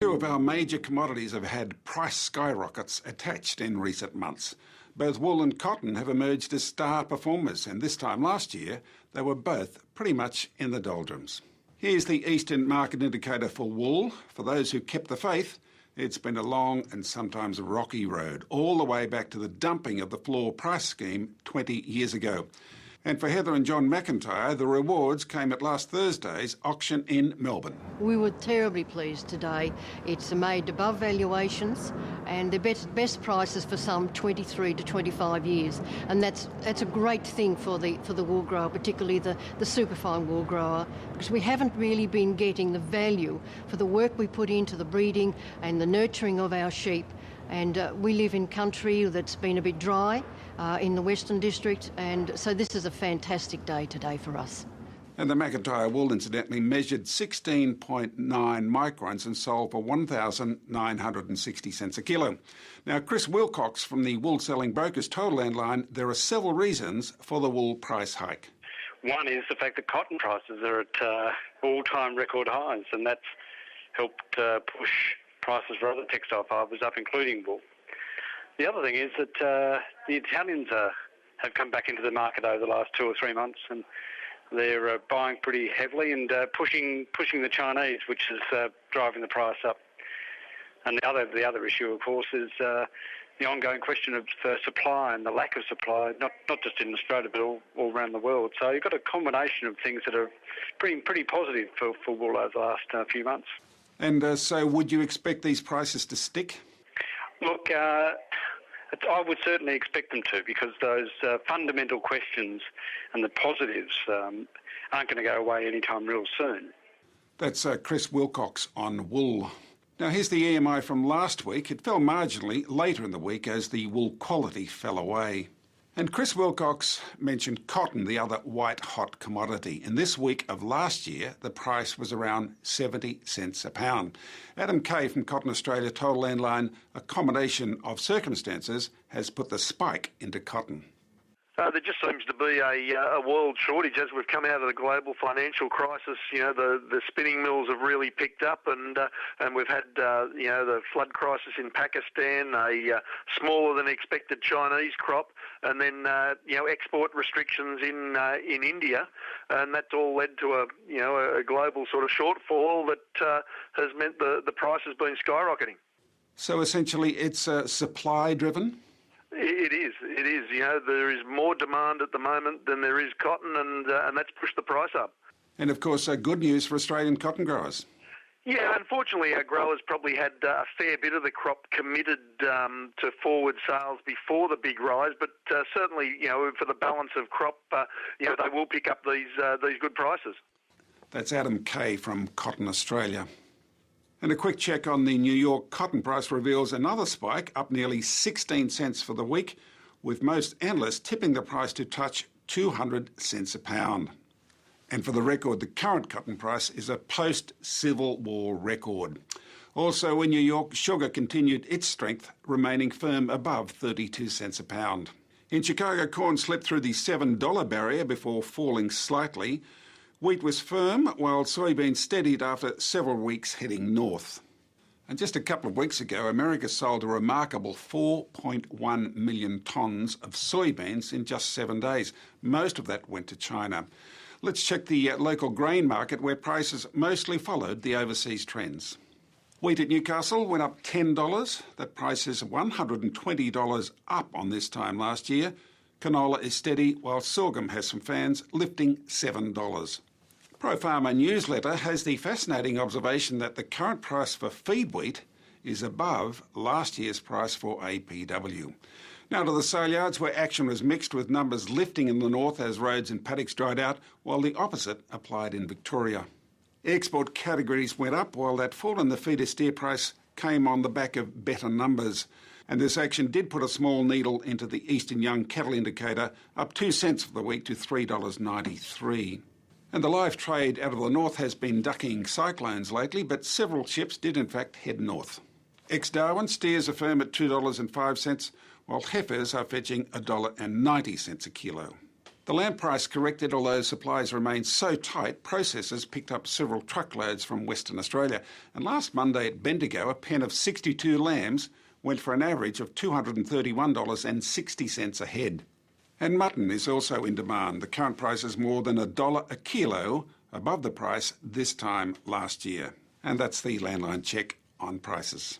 Two of our major commodities have had price skyrockets attached in recent months. Both wool and cotton have emerged as star performers, and this time last year they were both pretty much in the doldrums. Here's the Eastern Market Indicator for wool. For those who kept the faith, it's been a long and sometimes rocky road, all the way back to the dumping of the floor price scheme 20 years ago. And for Heather and John McIntyre, the rewards came at last Thursday's auction in Melbourne. We were terribly pleased today. It's made above valuations and the best prices for some 23 to 25 years. And that's a great thing for the wool grower, particularly the superfine wool grower, because we haven't really been getting the value for the work we put into the breeding and the nurturing of our sheep. And we live in country that's been a bit dry in the Western District, and so this is a fantastic day today for us. And the McIntyre wool, incidentally, measured 16.9 microns and sold for 1,960 cents a kilo. Now, Chris Wilcox from the Wool Selling Brokers Total Land line, there are several reasons for the wool price hike. One is the fact that cotton prices are at all-time record highs, and that's helped push prices for other textile fibres up, including wool. The other thing is that the Italians have come back into the market over the last 2 or 3 months, and they're buying pretty heavily and pushing the Chinese, which is driving the price up. And the other issue, of course, is the ongoing question of supply and the lack of supply, not just in Australia but all around the world. So you've got a combination of things that are pretty positive for wool over the last few months. And so would you expect these prices to stick? Look, I would certainly expect them to, because those fundamental questions and the positives aren't going to go away anytime real soon. That's Chris Wilcox on wool. Now here's the EMI from last week. It fell marginally later in the week as the wool quality fell away. And Chris Wilcox mentioned cotton, the other white-hot commodity. And this week of last year, the price was around 70 cents a pound. Adam Kay from Cotton Australia Total Land line, a combination of circumstances has put the spike into cotton. There just seems to be a world shortage as we've come out of the global financial crisis. You know, the spinning mills have really picked up, and we've had the flood crisis in Pakistan, a smaller than expected Chinese crop, and then export restrictions in India, and that's all led to a global sort of shortfall that has meant the price has been skyrocketing. So essentially, it's supply driven. It is. You know, there is more demand at the moment than there is cotton, and that's pushed the price up. And of course, good news for Australian cotton growers. Yeah, unfortunately, our growers probably had a fair bit of the crop committed to forward sales before the big rise, but certainly, for the balance of crop, they will pick up these good prices. That's Adam Kay from Cotton Australia. And a quick check on the New York cotton price reveals another spike, up nearly 16 cents for the week, with most analysts tipping the price to touch 200 cents a pound. And for the record, the current cotton price is a post-Civil War record. Also in New York, sugar continued its strength, remaining firm above 32 cents a pound. In Chicago, corn slipped through the $7 barrier before falling slightly. Wheat was firm, while soybeans steadied after several weeks heading north. And just a couple of weeks ago, America sold a remarkable 4.1 million tonnes of soybeans in just 7 days. Most of that went to China. Let's check the local grain market, where prices mostly followed the overseas trends. Wheat at Newcastle went up $10. That price is $120 up on this time last year. Canola is steady, while sorghum has some fans, lifting $7. Pro Farmer Newsletter has the fascinating observation that the current price for feed wheat is above last year's price for APW. Now to the sale yards, where action was mixed, with numbers lifting in the north as roads and paddocks dried out, while the opposite applied in Victoria. Export categories went up, while that fall in the feeder steer price came on the back of better numbers. And this action did put a small needle into the Eastern Young Cattle Indicator, up 2 cents for the week to $3.93. And the live trade out of the north has been ducking cyclones lately, but several ships did in fact head north. Ex-Darwin steers are firm at $2.05, while heifers are fetching $1.90 a kilo. The lamb price corrected, although supplies remained so tight, processors picked up several truckloads from Western Australia. And last Monday at Bendigo, a pen of 62 lambs went for an average of $231.60 a head. And mutton is also in demand. The current price is more than $1 a kilo above the price this time last year. And that's the Landline Check on prices.